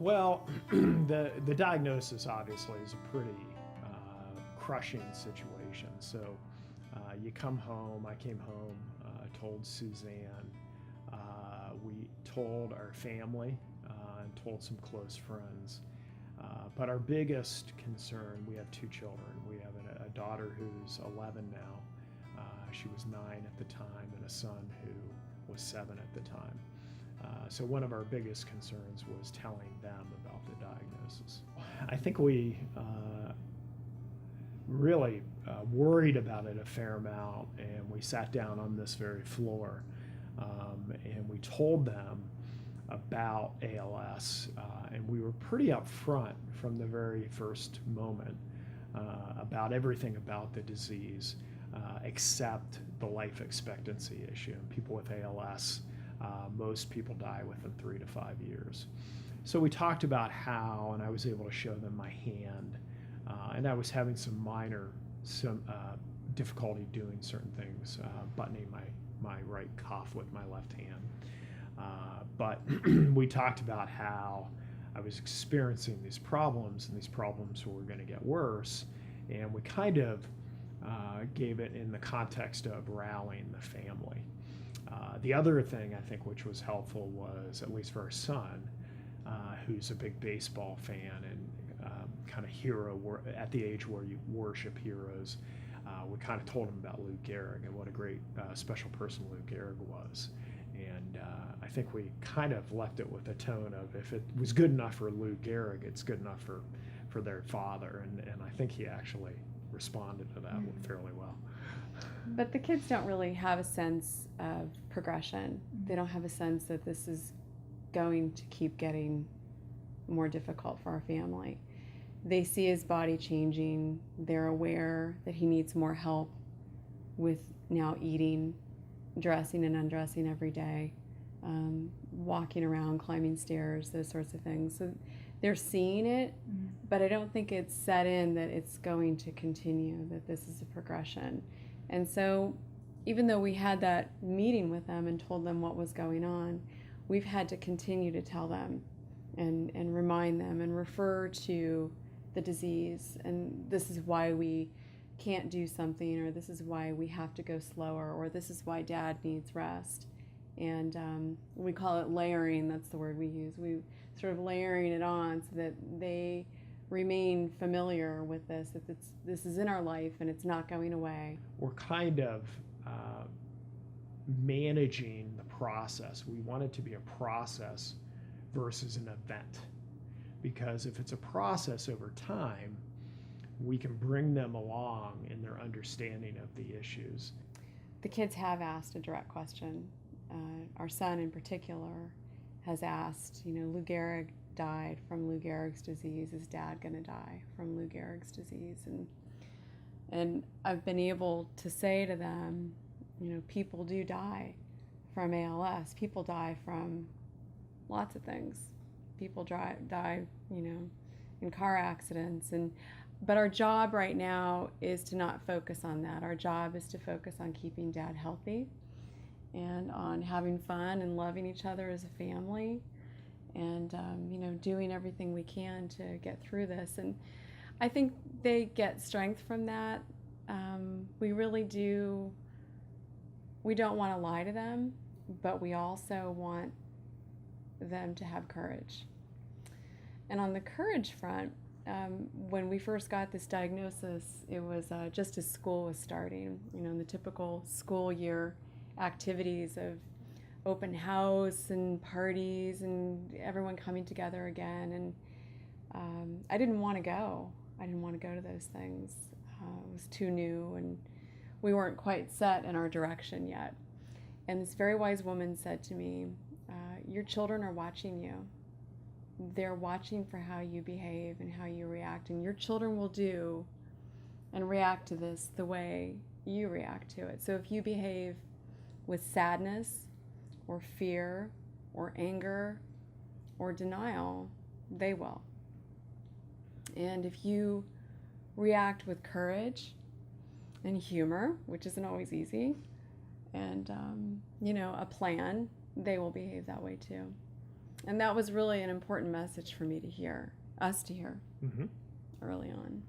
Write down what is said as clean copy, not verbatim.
Well, the diagnosis obviously is a pretty crushing situation. So you come home, I came home, told Suzanne, we told our family and told some close friends. But our biggest concern, we have two children. We have a daughter who's 11 now. She was 9 at the time, and a son who was 7 at the time. So one of our biggest concerns was telling them about the diagnosis. I think we really worried about it a fair amount, and we sat down on this very floor and we told them about ALS, and we were pretty upfront from the very first moment about everything about the disease except the life expectancy issue. And people with ALS, most people die within 3 to 5 years. So we talked about how, and I was able to show them my hand, and I was having some difficulty doing certain things, buttoning my right cuff with my left hand. But we talked about how I was experiencing these problems, and these problems were going to get worse, and we kind of gave it in the context of rallying the family. The other thing I think which was helpful was, at least for our son, who's a big baseball fan and kind of hero, at the age where you worship heroes, we kind of told him about Lou Gehrig and what a great special person Lou Gehrig was. And I think we kind of left it with a tone of, if it was good enough for Lou Gehrig, it's good enough for their father. And I think he actually responded to that fairly well. But the kids don't really have a sense of progression. They don't have a sense that this is going to keep getting more difficult for our family. They see his body changing. They're aware that he needs more help with now eating, dressing and undressing every day, walking around, climbing stairs, those sorts of things. So they're seeing it, but I don't think it's set in that it's going to continue, that this is a progression. And so even though we had that meeting with them and told them what was going on, we've had to continue to tell them and remind them and refer to the disease, and this is why we can't do something, or this is why we have to go slower, or this is why Dad needs rest. And we call it layering. That's the word we use. We sort of layering it on so that they remain familiar with this, that this is in our life and it's not going away. We're kind of managing the process. We want it to be a process versus an event, because if it's a process over time, we can bring them along in their understanding of the issues. The kids have asked a direct question. Our son in particular has asked, Lou Gehrig died from Lou Gehrig's disease. Is Dad going to die from Lou Gehrig's disease? And I've been able to say to them, people do die from ALS. People die from lots of things. People die, in car accidents. But our job right now is to not focus on that. Our job is to focus on keeping Dad healthy and on having fun and loving each other as a family, and doing everything we can to get through this. And I think they get strength from that. We really do. We don't want to lie to them, but we also want them to have courage. And on the courage front, when we first got this diagnosis, it was just as school was starting, in the typical school year activities of open house and parties and everyone coming together again. And I didn't want to go. I didn't want to go to those things. It was too new, and we weren't quite set in our direction yet. And this very wise woman said to me, your children are watching you. They're watching for how you behave and how you react, and your children will do and react to this the way you react to it. So if you behave with sadness or fear or anger or denial, they will. And if you react with courage and humor, which isn't always easy, and a plan, they will behave that way too. And that was really an important message for me to hear, us to hear Mm-hmm. early on.